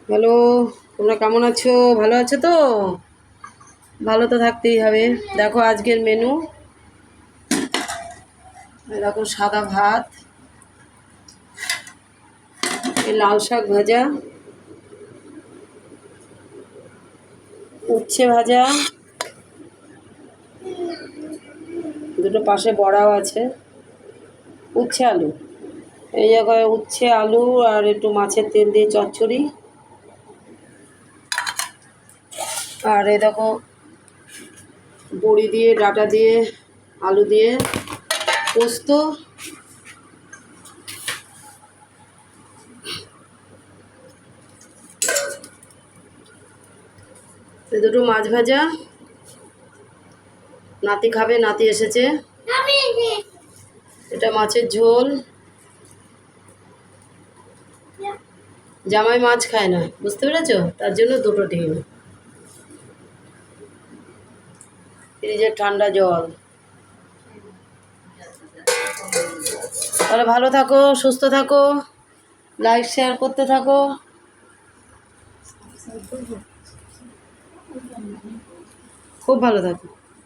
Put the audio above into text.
Hello, তোমরা কেমন আছো? ভালো আছো তো? ভালো তো থাকতেই হবে। দেখো আজকের মেনু, দেখো সাদা ভাত, এই লাল শাক ভাজা, উচ্ছে ভাজা, দুটো পাশে বড়াও আছে, উচ্ছে আলু, এই জায়গায় উচ্ছে আলু আর একটু মাছের তেল দিয়ে চচ্চড়ি, আর এই দেখো বড়ি দিয়ে ডাঁটা দিয়ে আলু দিয়ে পোস্ত, এই দুটো মাছ ভাজা। নাতি খাবে, নাতি এসেছে। এটা মাছের ঝোল। জামাই মাছ খায় না, বুঝতে পেরেছো? তার জন্য দুটো ডিম, ফ্রিজের ঠান্ডা জল। তাহলে ভালো থাকো, সুস্থ থাকো, লাইক শেয়ার করতে থাকো। খুব ভালো থাকো।